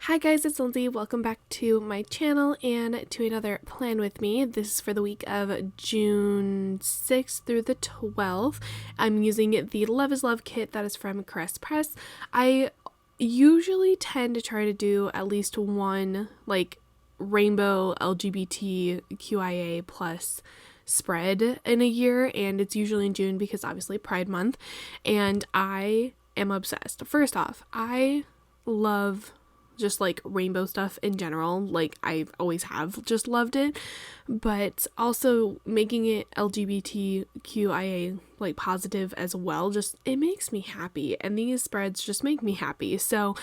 Hi guys, it's Lindsay. Welcome back to my channel and to another plan with me. This is for the week of June 6th through the 12th. I'm using the Love is Love kit that is from Caress Press. I usually tend to try to do at least one rainbow LGBTQIA plus spread in a year, and it's usually in June because obviously Pride Month, and I am obsessed. First off, I love just rainbow stuff in general. I always have just loved it, but also making it LGBTQIA positive as well, just it makes me happy, and these spreads just make me happy. So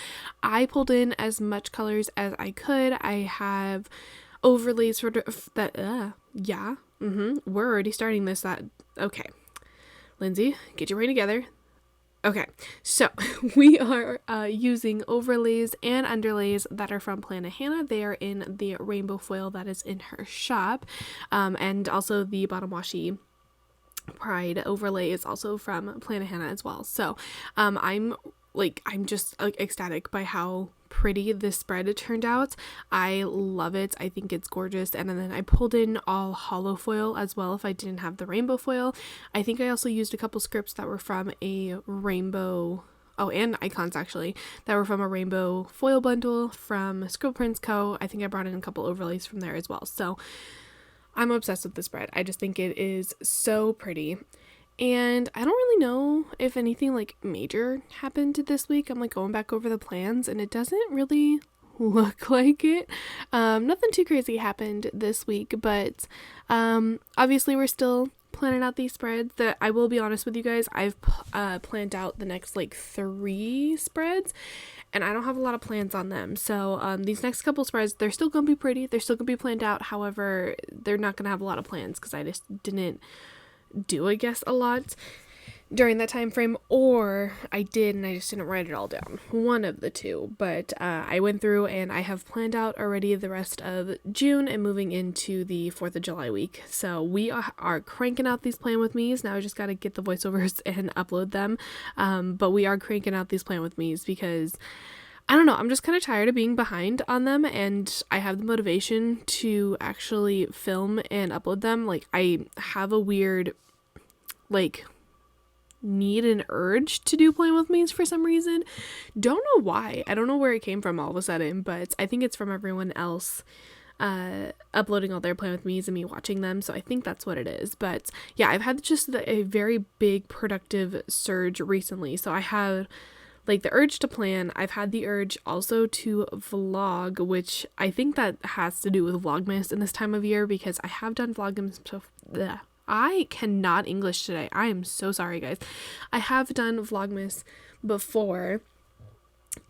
I pulled in as much colors as I could. I have overlays for that. We're already starting this. Okay, Lindsay, get your brain together. Okay, so we are using overlays and underlays that are from Planet Hannah. They are in the rainbow foil that is in her shop, and also the bottom washi Pride overlay is also from Planet Hannah as well. So I'm just ecstatic by how pretty this spread turned out. I love it. I think it's gorgeous. And then I pulled in all hollow foil as well if I didn't have the rainbow foil. I think I also used a couple scripts that were from a rainbow, and icons actually, that were from a rainbow foil bundle from Scribble Prints Co. I think I brought in a couple overlays from there as well. So I'm obsessed with this spread. I just think it is so pretty. And I don't really know if anything major happened this week. I'm going back over the plans and it doesn't really look like it. Nothing too crazy happened this week, but obviously we're still planning out these spreads. That I will be honest with you guys, I've planned out the next 3 spreads, and I don't have a lot of plans on them. So these next couple spreads, they're still gonna be pretty, they're still gonna be planned out. However, they're not gonna have a lot of plans because I just didn't do, I guess, a lot during that time frame, or I did and I just didn't write it all down. One of the two. But I went through and I have planned out already the rest of June and moving into the 4th of July week. So we are cranking out these plan with me's. Now I just got to get the voiceovers and upload them. But we are cranking out these plan with me's because I don't know, I'm just kind of tired of being behind on them, and I have the motivation to actually film and upload them. I have a weird need and urge to do plan with me's for some reason. Don't know why. I don't know where it came from all of a sudden, but I think it's from everyone else uploading all their plan with me's and me watching them. So I think that's what it is. But yeah, I've had just a very big productive surge recently. So I had the urge to plan. I've had the urge also to vlog, which I think that has to do with Vlogmas in this time of year, because I have done Vlogmas. I cannot English today. I am so sorry, guys. I have done Vlogmas before,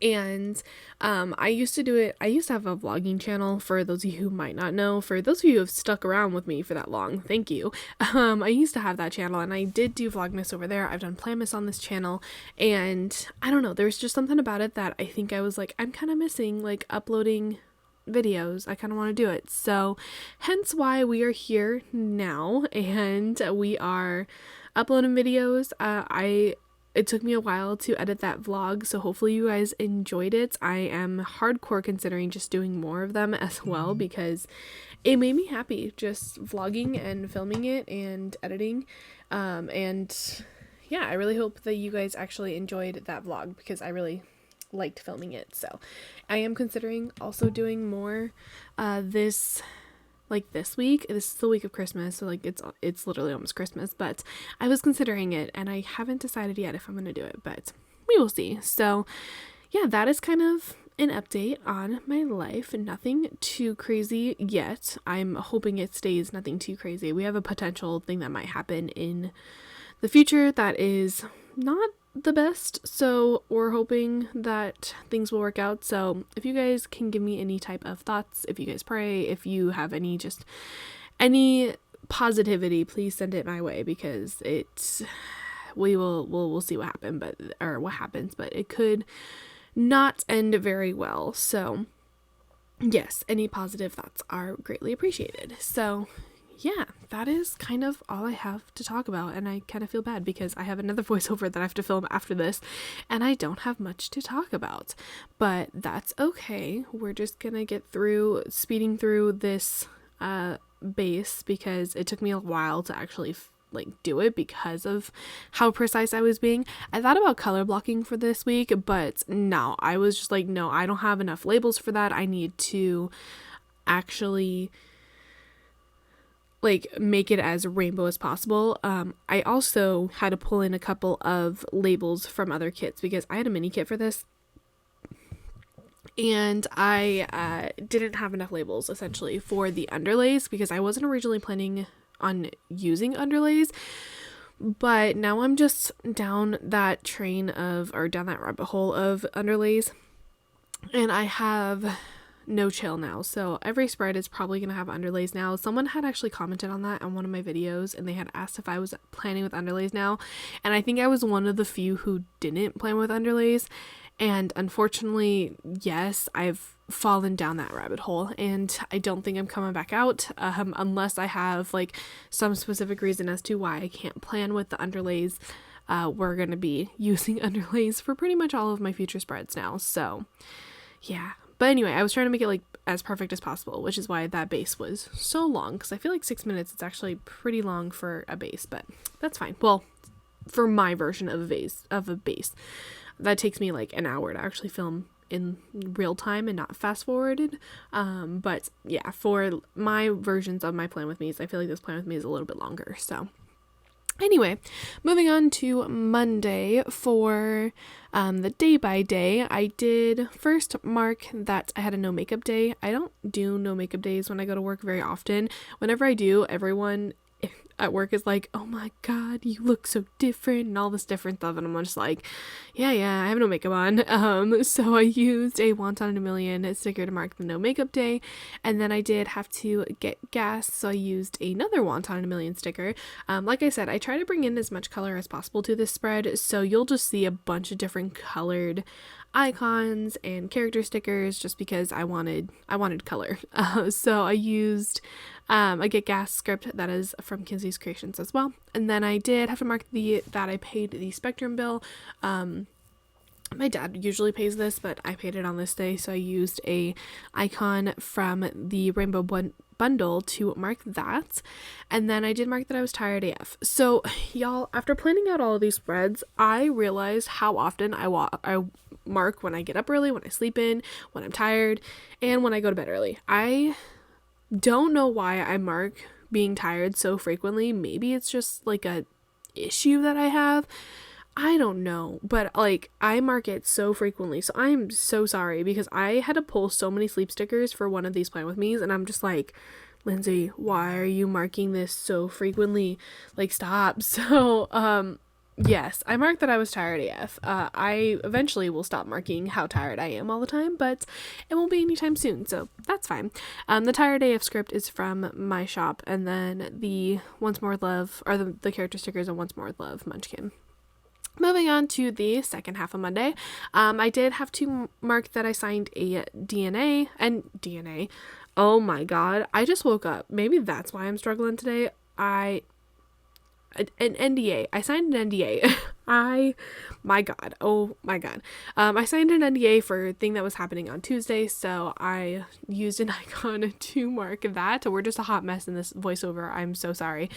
and I used to do it. I used to have a vlogging channel, for those of you who might not know. For those of you who have stuck around with me for that long, thank you. I used to have that channel, and I did do Vlogmas over there. I've done Planmas on this channel, and I don't know, there's just something about it that I think I was I'm kind of missing, uploading videos. I kind of want to do it. So hence why we are here now, and we are uploading videos. It took me a while to edit that vlog, so hopefully you guys enjoyed it. I am hardcore considering just doing more of them as well, because it made me happy just vlogging and filming it and editing. And yeah, I really hope that you guys actually enjoyed that vlog, because I really liked filming it. So I am considering also doing more this week. This is the week of Christmas, so it's literally almost Christmas, but I was considering it and I haven't decided yet if I'm gonna do it, but we will see. So yeah, that is kind of an update on my life. Nothing too crazy yet. I'm hoping it stays nothing too crazy. We have a potential thing that might happen in the future that is not the best, so we're hoping that things will work out. So if you guys can give me any type of thoughts, if you guys pray, if you have any positivity, please send it my way, because we'll see what happens, but it could not end very well. So yes, any positive thoughts are greatly appreciated. So yeah, that is kind of all I have to talk about, and I kind of feel bad because I have another voiceover that I have to film after this, and I don't have much to talk about, but that's okay. We're just gonna get through, speeding through this base because it took me a while to actually do it because of how precise I was being. I thought about color blocking for this week, but no, I was just like, no, I don't have enough labels for that. I need to actually make it as rainbow as possible. I also had to pull in a couple of labels from other kits because I had a mini kit for this, and I didn't have enough labels essentially for the underlays because I wasn't originally planning on using underlays, but now I'm just down that down that rabbit hole of underlays, and I have no chill now. So every spread is probably going to have underlays now. Someone had actually commented on that on one of my videos, and they had asked if I was planning with underlays now. And I think I was one of the few who didn't plan with underlays. And unfortunately, yes, I've fallen down that rabbit hole, and I don't think I'm coming back out unless I have some specific reason as to why I can't plan with the underlays. We're going to be using underlays for pretty much all of my future spreads now. So yeah. But anyway, I was trying to make it as perfect as possible, which is why that base was so long, because I feel like 6 minutes, it's actually pretty long for a base, but that's fine. Well, for my version of a base, that takes me an hour to actually film in real time and not fast forwarded. But yeah, for my versions of my plan with me's, I feel like this plan with me is a little bit longer. So anyway, moving on to Monday for the day by day. I did first mark that I had a no makeup day. I don't do no makeup days when I go to work very often. Whenever I do, everyone at work is like, oh my god, you look so different and all this different stuff, and I'm just like, yeah, I have no makeup on. So I used a Wonton in a Million sticker to mark the no makeup day, and then I did have to get gas, so I used another Wonton in a Million sticker. Like I said, I try to bring in as much color as possible to this spread, so you'll just see a bunch of different colored icons and character stickers just because I wanted color. So I used a Get Gas script that is from Kinsey's Creations as well. And then I did have to mark that I paid the Spectrum bill. My dad usually pays this, but I paid it on this day, so I used a icon from the Rainbow Bundle to mark that. And then I did mark that I was tired AF. So y'all, after planning out all of these spreads, I realized how often I mark when I get up early, when I sleep in, when I'm tired, and when I go to bed early. I don't know why I mark being tired so frequently. Maybe it's just a issue that I have. I don't know, but I mark it so frequently, so I'm so sorry because I had to pull so many sleep stickers for one of these Plan With Me's, and I'm just like, Lindsay, why are you marking this so frequently? Stop. So yes, I marked that I was tired AF. I eventually will stop marking how tired I am all the time, but it won't be anytime soon, so that's fine. The Tired AF script is from my shop, and then the Once More Love, or the character stickers of Once More Love Munchkin. Moving on to the second half of Monday, I did have to mark that I signed a DNA. Oh my god, I just woke up. Maybe that's why I'm struggling today. An NDA. I signed an NDA. I signed an NDA for a thing that was happening on Tuesday, so I used an icon to mark that. We're just a hot mess in this voiceover. I'm so sorry.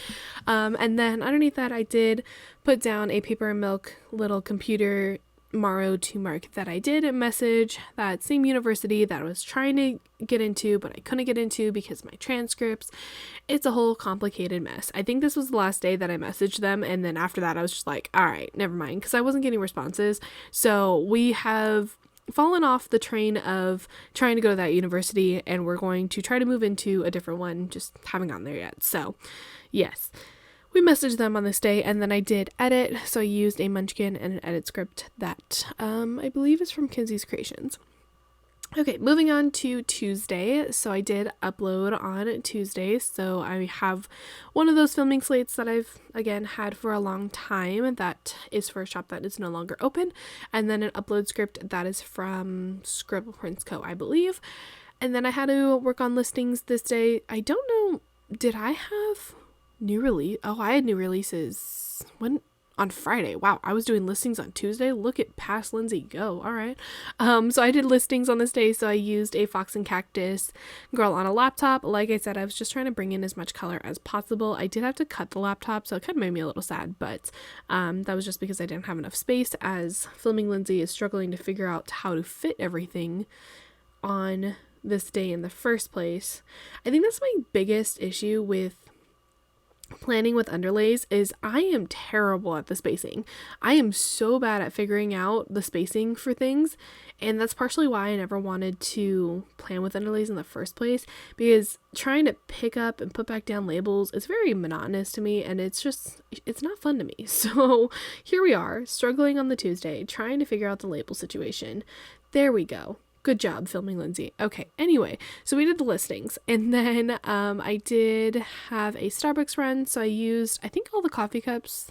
And then underneath that, I did put down a paper and milk little computer Maro to mark that I did message that same university that I was trying to get into, but I couldn't get into because of my transcripts. It's a whole complicated mess. I think this was the last day that I messaged them, and then after that I was just like, all right, never mind, because I wasn't getting responses. So we have fallen off the train of trying to go to that university, and we're going to try to move into a different one, just haven't gotten there yet. So yes, we messaged them on this day, and then I did edit, so I used a Munchkin and an edit script that I believe is from Kinsey's Creations. Okay, moving on to Tuesday. So I did upload on Tuesday, so I have one of those filming slates that I've, again, had for a long time. That is for a shop that is no longer open, and then an upload script that is from Scribble Prints Co., I believe. And then I had to work on listings this day. I don't know did I have new release? Oh, I had new releases. When? On Friday. Wow, I was doing listings on Tuesday. Look at past Lindsay go. All right. So I did listings on this day. So I used a Fox and Cactus girl on a laptop. Like I said, I was just trying to bring in as much color as possible. I did have to cut the laptop, so it kind of made me a little sad, but that was just because I didn't have enough space, as Filming Lindsay is struggling to figure out how to fit everything on this day in the first place. I think that's my biggest issue with planning with underlays is I am terrible at the spacing. I am so bad at figuring out the spacing for things, and that's partially why I never wanted to plan with underlays in the first place, because trying to pick up and put back down labels is very monotonous to me, and it's not fun to me. So here we are, struggling on the Tuesday, trying to figure out the label situation. There we go. Good job, Filming Lindsay. Okay, anyway, so we did the listings, and then I did have a Starbucks run, so I used, I think all the coffee cups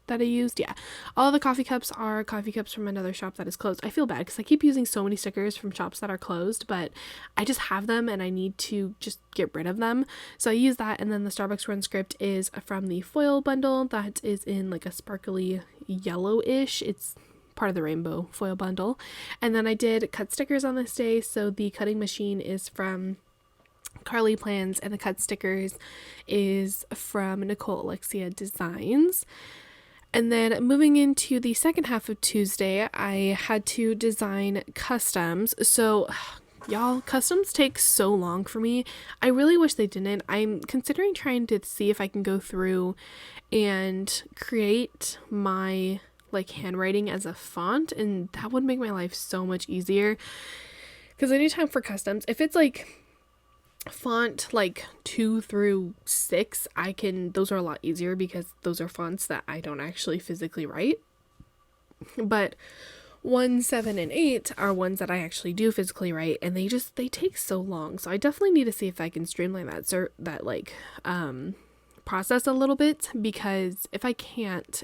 that I used, yeah, all the coffee cups are coffee cups from another shop that is closed. I feel bad because I keep using so many stickers from shops that are closed, but I just have them and I need to just get rid of them. So I use that, and then the Starbucks run script is from the foil bundle that is in like a sparkly yellowish. It's part of the rainbow foil bundle. And then I did cut stickers on this day, so the cutting machine is from Carly Plans and the cut stickers is from Nicole Alexia Designs. And then moving into the second half of Tuesday, I had to design customs. So y'all, customs take so long for me. I really wish they didn't. I'm considering trying to see if I can go through and create my like handwriting as a font, and that would make my life so much easier, because anytime for customs, if it's like font like 2 through 6, those are a lot easier because those are fonts that I don't actually physically write, but 1, 7, and 8 are ones that I actually do physically write, and they take so long. So I definitely need to see if I can streamline that process a little bit, because if I can't,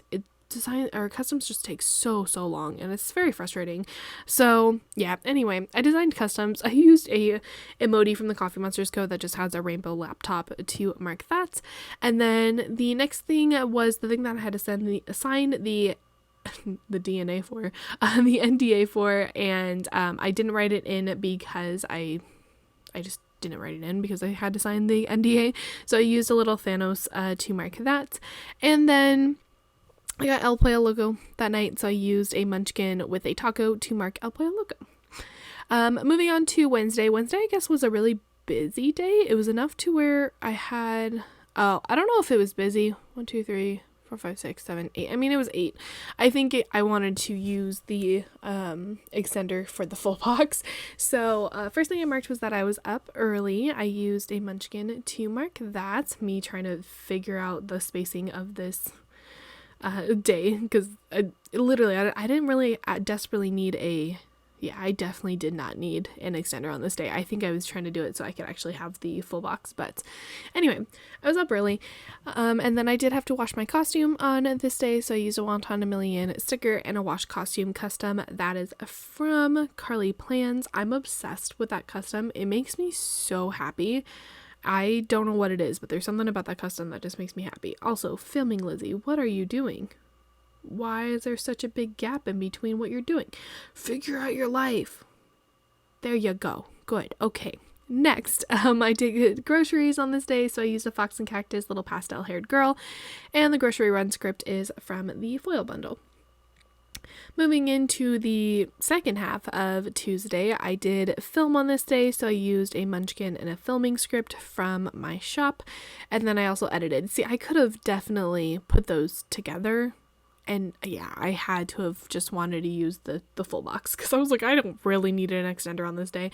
design or customs just takes so long, and it's very frustrating. So yeah, anyway, I designed customs. I used a emoji from the Coffee Monsters code that just has a rainbow laptop to mark that. And then the next thing was the thing that I had to assign the DNA for, the NDA for, and I didn't write it in because I just didn't write it in because I had to sign the NDA. So I used a little Thanos to mark that. And then I got El Pollo logo that night, so I used a munchkin with a taco to mark El Pollo logo. Moving on to Wednesday. Wednesday, I guess, was a really busy day. It was enough to where I had, I don't know if it was busy. 1, 2, 3, 4, 5, 6, 7, 8. I mean, it was 8. I think I wanted to use the extender for the full box. So first thing I marked was that I was up early. I used a munchkin to mark that. Me trying to figure out the spacing of this day, because I didn't really desperately need I definitely did not need an extender on this day. I think I was trying to do it so I could actually have the full box, but anyway, I was up early, and then I did have to wash my costume on this day, so I used a Wonton a Million sticker and a wash costume custom that is from Carly Plans. I'm obsessed with that custom. It makes me so happy. I don't know what it is, but there's something about that custom that just makes me happy. Also, Filming Lizzie, what are you doing? Why is there such a big gap in between what you're doing? Figure out your life. There you go. Good. Okay. Next, I did groceries on this day, so I used a Fox and Cactus little pastel-haired girl, and the grocery run script is from the foil bundle. Moving into the second half of Tuesday, I did film on this day, so I used a munchkin and a filming script from my shop, and then I also edited. See, I could have definitely put those together, and yeah, I had to have just wanted to use the full box, because I was like, I don't really need an extender on this day.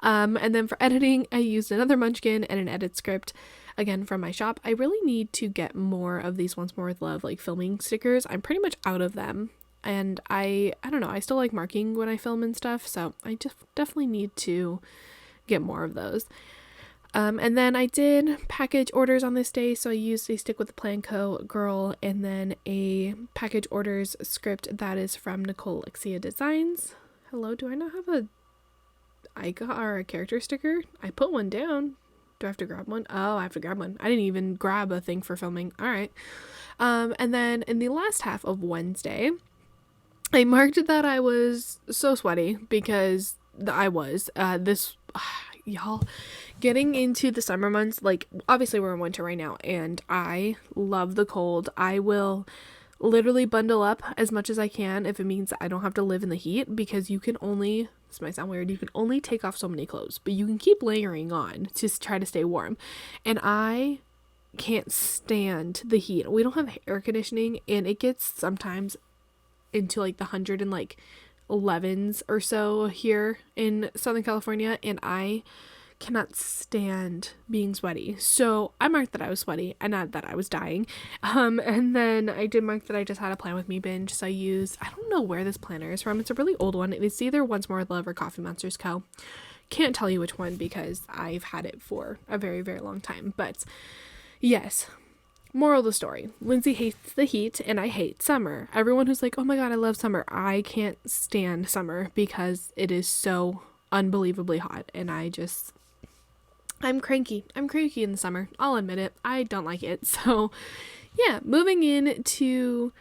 And then for editing, I used another munchkin and an edit script, again from my shop. I really need to get more of these Once More With Love like filming stickers. I'm pretty much out of them. And I don't know, I still like marking when I film and stuff, so I just definitely need to get more of those. And then I did package orders on this day, so I used a Stick with the Plan Co. girl and then a package orders script that is from Nicole Alexia Designs. Hello, do I not have a icon or a character sticker? I put one down. Do I have to grab one? Oh, I have to grab one. I didn't even grab a thing for filming. All right. And then in the last half of Wednesday, I marked that I was so sweaty because y'all, getting into the summer months, like obviously we're in winter right now and I love the cold. I will literally bundle up as much as I can if it means I don't have to live in the heat, because this might sound weird, you can only take off so many clothes, but you can keep layering on to try to stay warm. And I can't stand the heat. We don't have air conditioning and it gets sometimes into like the 111s or so here in Southern California, and I cannot stand being sweaty. So I marked that I was sweaty and not that I was dying. And then I did mark that I just had a Plan With Me binge. So I don't know where this planner is from. It's a really old one. It's either Once More with Love or Coffee Monsters Co. Can't tell you which one because I've had it for a very, very long time. But yes, moral of the story, Lindsay hates the heat and I hate summer. Everyone who's like, oh my god, I love summer. I can't stand summer because it is so unbelievably hot and I'm cranky. I'm cranky in the summer. I'll admit it. I don't like it. So yeah, moving into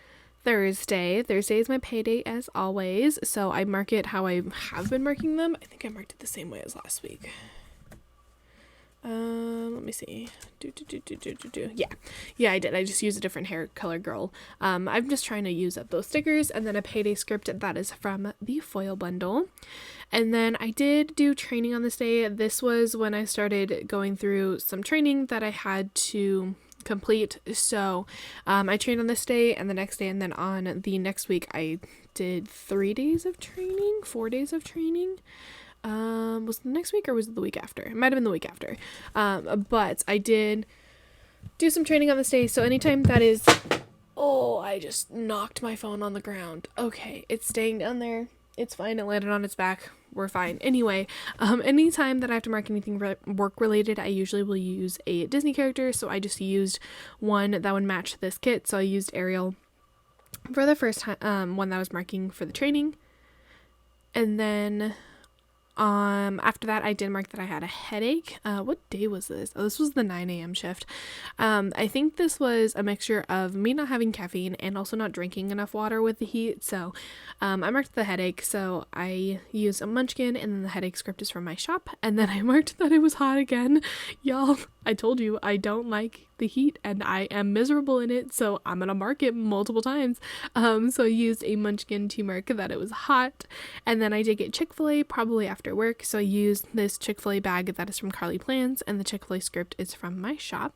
Thursday. Thursday is my payday as always. So I mark it how I have been marking them. I think I marked it the same way as last week. Let me see. Yeah, I did. I just used a different hair color girl. I'm just trying to use up those stickers, and then a payday script that is from the foil bundle. And then I did do training on this day. This was when I started going through some training that I had to complete. So I trained on this day and the next day, and then on the next week I did 4 days of training. Was it the next week or was it the week after? It might have been the week after. But I did do some training on this day. So anytime that is, I just knocked my phone on the ground. Okay, it's staying down there. It's fine. It landed on its back. We're fine. Anyway, anytime that I have to mark anything work related, I usually will use a Disney character. So I just used one that would match this kit. So I used Ariel for the first time, one that I was marking for the training. And then after that, I did mark that I had a headache. What day was this? Oh, this was the 9 a.m. shift. I think this was a mixture of me not having caffeine and also not drinking enough water with the heat. So, I marked the headache. So I used a munchkin, and then the headache script is from my shop. And then I marked that it was hot again. Y'all, I told you I don't like the heat and I am miserable in it, so I'm gonna mark it multiple times. So I used a munchkin to mark that it was hot, and then I did get Chick-fil-A probably after work, so I used this Chick-fil-A bag that is from Carly Plans, and the Chick-fil-A script is from my shop.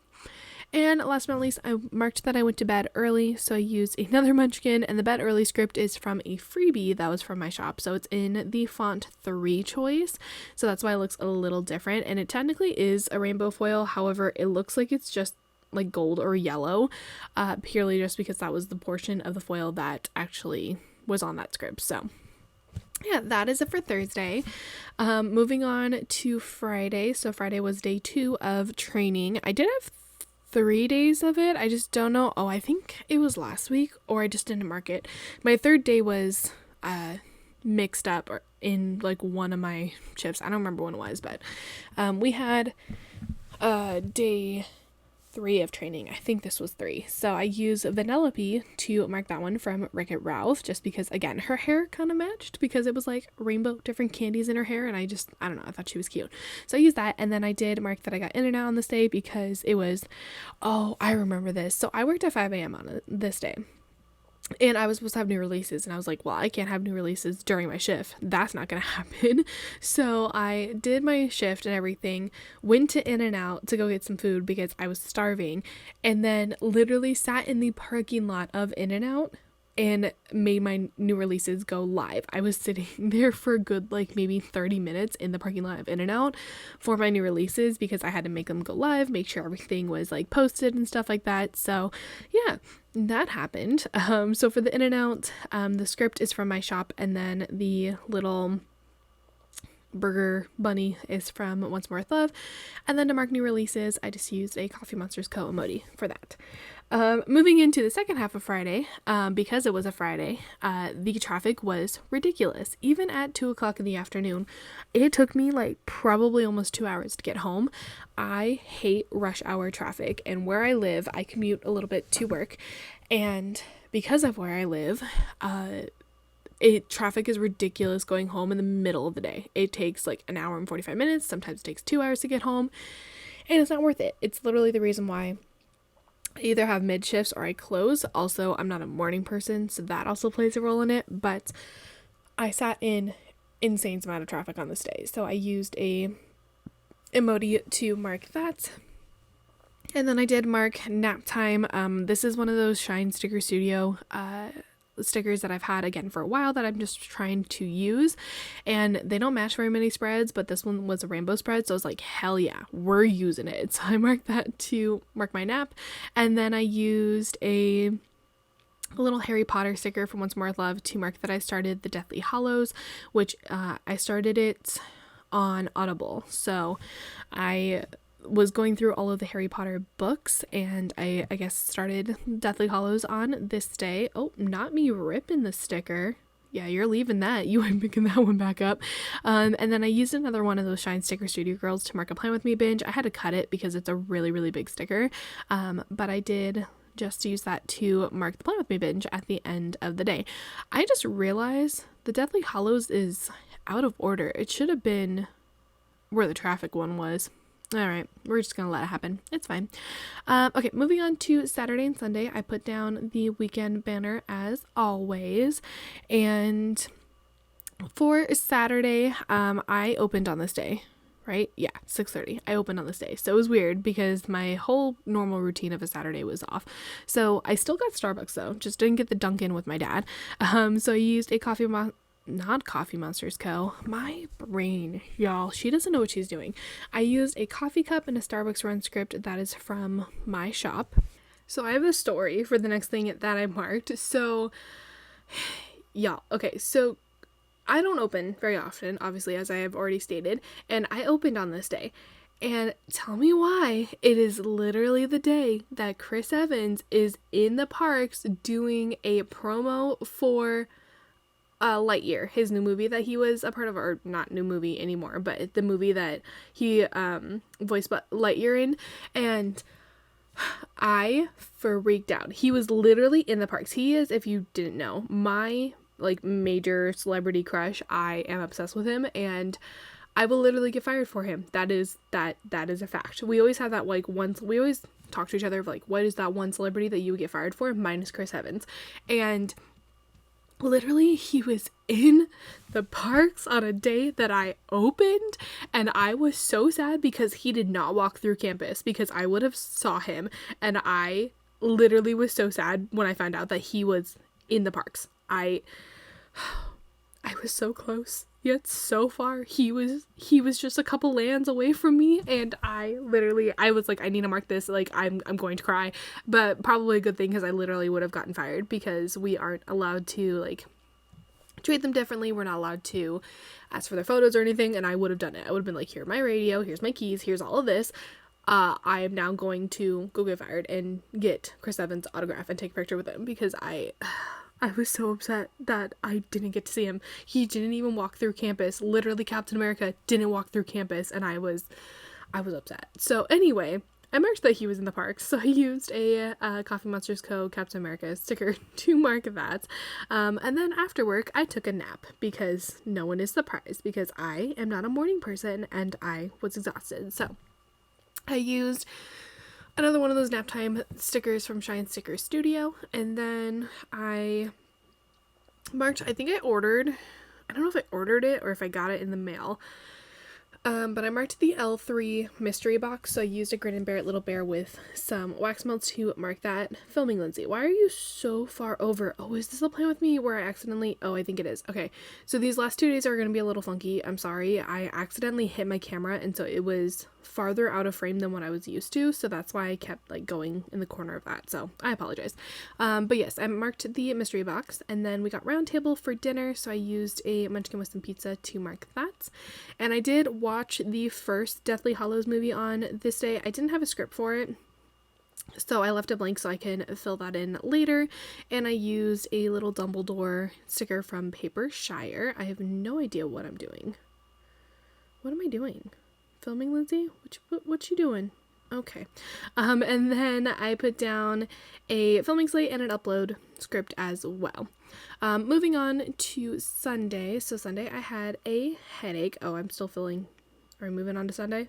And last but not least, I marked that I went to bed early, so I used another munchkin, and the bed early script is from a freebie that was from my shop, so it's in the font 3 choice, so that's why it looks a little different, and it technically is a rainbow foil. However, it looks like it's just like gold or yellow, purely just because that was the portion of the foil that actually was on that script. So yeah, that is it for Thursday. Moving on to Friday. So Friday was day 2 of training. I did have 3 days of it. I just don't know. I think it was last week, or I just didn't mark it. My third day was mixed up or in like one of my shifts. I don't remember when it was, but we had day 3 of training. I think this was 3. So I used Vanellope to mark that one from Wreck-It Ralph, just because, again, her hair kind of matched because it was like rainbow different candies in her hair, and I don't know, I thought she was cute. So I used that, and then I did mark that I got In-N-Out on this day because it was, I remember this. So I worked at 5 a.m. on this day. And I was supposed to have new releases, and I was like, well, I can't have new releases during my shift. That's not going to happen. So I did my shift and everything, went to In-N-Out to go get some food because I was starving, and then literally sat in the parking lot of In-N-Out and made my new releases go live. I was sitting there for a good, like, maybe 30 minutes in the parking lot of In-N-Out for my new releases because I had to make them go live, make sure everything was, like, posted and stuff like that. So, yeah, that happened. So for the In-N-Out, the script is from my shop, and then the little burger bunny is from Once More With Love. And then to mark new releases, I just used a Coffee Monsters Co. emoji for that. Moving into the second half of Friday, because it was a Friday, the traffic was ridiculous. Even at 2 o'clock in the afternoon, it took me like probably almost 2 hours to get home. I hate rush hour traffic, and where I live, I commute a little bit to work, and because of where I live, traffic is ridiculous going home in the middle of the day. It takes like an hour and 45 minutes. Sometimes it takes 2 hours to get home, and it's not worth it. It's literally the reason why I either have mid shifts or I close. Also, I'm not a morning person, so that also plays a role in it, but I sat in insane amount of traffic on this day. So I used a emoji to mark that. And then I did mark nap time. This is one of those Shine Sticker Studio stickers that I've had again for a while that I'm just trying to use, and they don't match very many spreads, but this one was a rainbow spread, so I was like, hell yeah, we're using it. So I marked that to mark my nap. And then I used a little Harry Potter sticker from Once More With Love to mark that I started the Deathly Hallows, which I started it on Audible. So I was going through all of the Harry Potter books, and I guess started Deathly Hallows on this day. Oh, not me ripping the sticker. Yeah, you're leaving that. You ain't picking that one back up. And then I used another one of those Shine Sticker Studio Girls to mark a Plan With Me binge. I had to cut it because it's a really, really big sticker. But I did just use that to mark the Plan With Me binge at the end of the day. I just realized the Deathly Hallows is out of order. It should have been where the traffic one was. All right, we're just gonna let it happen. It's fine. Okay, moving on to Saturday and Sunday. I put down the weekend banner as always, and for Saturday, I opened on this day, right? Yeah, 6:30. I opened on this day, so it was weird because my whole normal routine of a Saturday was off. So I still got Starbucks though, just didn't get the Dunkin' with my dad. So I used a not Coffee Monsters Co. My brain, y'all. She doesn't know what she's doing. I used a coffee cup and a Starbucks run script that is from my shop. So I have a story for the next thing that I marked. So, y'all. Okay, so I don't open very often, obviously, as I have already stated. And I opened on this day. And tell me why. It is literally the day that Chris Evans is in the parks doing a promo for Lightyear, his new movie that he was a part of, or not new movie anymore, but the movie that he voiced Lightyear in, and I freaked out. He was literally in the parks. He is, if you didn't know, my like major celebrity crush. I am obsessed with him, and I will literally get fired for him. That is a fact. We always have that like we always talk to each other of like, what is that one celebrity that you would get fired for? Mine is Chris Evans. And literally, he was in the parks on a day that I opened, and I was so sad because he did not walk through campus, because I would have saw him, and I literally was so sad when I found out that he was in the parks. I was so close, yet so far. He was just a couple lands away from me, and I was like, I need to mark this, like I'm going to cry, but probably a good thing, because I literally would have gotten fired, because we aren't allowed to like treat them differently. We're not allowed to ask for their photos or anything, and I would have done it. I would have been like, here's my radio, here's my keys, here's all of this. I am now going to go get fired and get Chris Evans' autograph and take a picture with him, because I was so upset that I didn't get to see him. He didn't even walk through campus. Literally, Captain America didn't walk through campus, and I was upset. So anyway, I marked that he was in the park, so I used a Coffee Monsters Co. Captain America sticker to mark that. And then after work, I took a nap, because no one is surprised, because I am not a morning person, and I was exhausted. So I used another one of those nap time stickers from Shine Sticker Studio, and then I marked, I don't know if I ordered it or if I got it in the mail, but I marked the L3 mystery box, so I used a Grin and Bear It Little Bear with some wax melts to mark that. Filming Lindsay, why are you so far over? Oh, is this a Plan With Me where I accidentally, oh, I think it is. Okay, so these last 2 days are going to be a little funky. I'm sorry, I accidentally hit my camera, and so it was farther out of frame than what I was used to, so that's why I kept like going in the corner of that, so I apologize. But yes, I marked the mystery box, and then we got round table for dinner, so I used a Munchkin with some pizza to mark that. And I did watch the first Deathly Hallows movie on this day. I didn't have a script for it, so I left it blank so I can fill that in later, and I used a little Dumbledore sticker from Paper Shire. I have no idea what I'm doing. What am I doing? Filming, Lindsay? What you doing? Okay. And then I put down a filming slate and an upload script as well. Moving on to Sunday. So Sunday I had a headache. Oh, I'm still filling. Are we moving on to Sunday?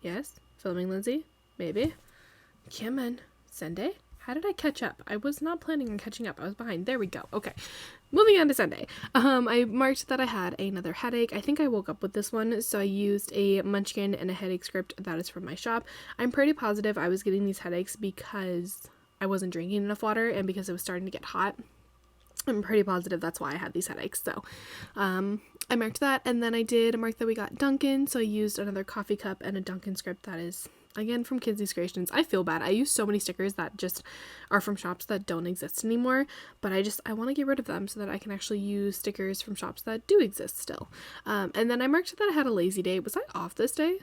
Yes. Filming, Lindsay? Maybe. Come on. Sunday? How did I catch up? I was not planning on catching up. I was behind. There we go. Okay. Moving on to Sunday. I marked that I had another headache. I think I woke up with this one, so I used a Munchkin and a headache script that is from my shop. I'm pretty positive I was getting these headaches because I wasn't drinking enough water and because it was starting to get hot. I'm pretty positive that's why I had these headaches. So I marked that, and then I did mark that we got Dunkin', so I used another coffee cup and a Dunkin' script that is, again, from Kidsy's Creations. I feel bad. I use so many stickers that just are from shops that don't exist anymore, but I want to get rid of them so that I can actually use stickers from shops that do exist still. And then I marked that I had a lazy day. Was I off this day?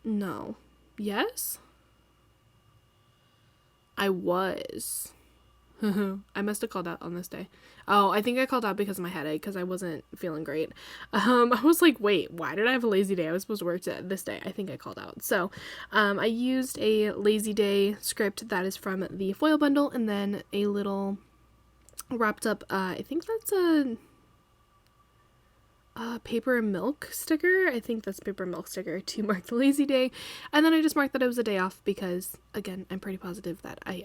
No. Yes? I was. I must have called out on this day. Oh, I think I called out because of my headache, because I wasn't feeling great. I was like, wait, why did I have a lazy day? I was supposed to work this day. I think I called out. So I used a lazy day script that is from the foil bundle, and then a little wrapped up, I think that's a paper and milk sticker. I think that's paper and milk sticker to mark the lazy day. And then I just marked that it was a day off because, again, I'm pretty positive that I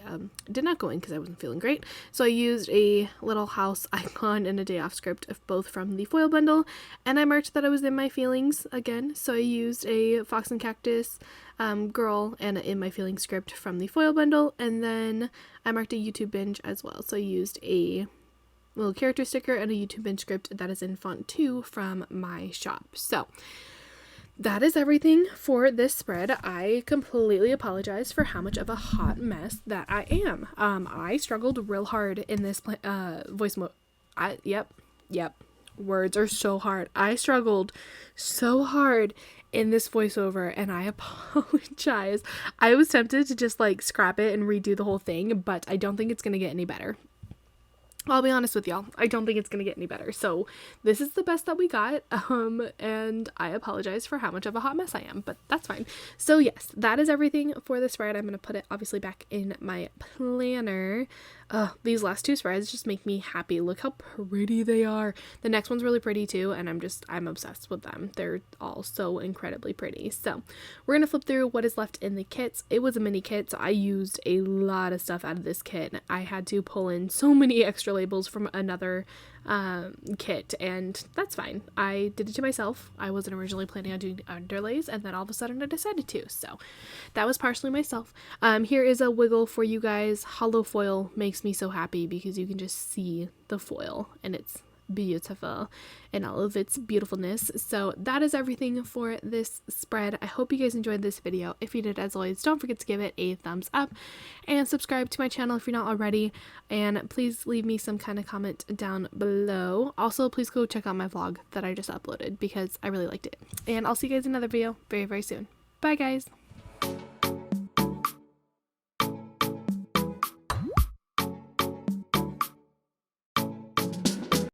did not go in because I wasn't feeling great. So I used a little house icon and a day off script of both from the foil bundle, and I marked that I was in my feelings again. So I used a fox and cactus girl and in my feelings script from the foil bundle, and then I marked a YouTube binge as well. So I used a little character sticker and a YouTube binge script that is in font 2 from my shop. So that is everything for this spread. I completely apologize for how much of a hot mess that I am. I struggled real hard in this voice mode. Yep. Words are so hard. I struggled so hard in this voiceover, and I apologize. I was tempted to just like scrap it and redo the whole thing, but I don't think it's gonna get any better. I'll be honest with y'all, I don't think it's going to get any better. So this is the best that we got, and I apologize for how much of a hot mess I am, but that's fine. So yes, that is everything for the spread. I'm going to put it obviously back in my planner. These last two spreads just make me happy. Look how pretty they are. The next one's really pretty too, and I'm obsessed with them. They're all so incredibly pretty. So we're going to flip through what is left in the kits. It was a mini kit, so I used a lot of stuff out of this kit. I had to pull in so many extra labels from another kit, and that's fine. I did it to myself. I wasn't originally planning on doing underlays, and then all of a sudden I decided to, so that was partially myself. Here is a wiggle for you guys. Hollow foil makes me so happy because you can just see the foil, and it's beautiful in all of its beautifulness. So that is everything for this spread. I hope you guys enjoyed this video. If you did, as always, don't forget to give it a thumbs up and subscribe to my channel if you're not already, and please leave me some kind of comment down below. Also, please go check out my vlog that I just uploaded because I really liked it, and I'll see you guys in another video very, very soon. Bye guys.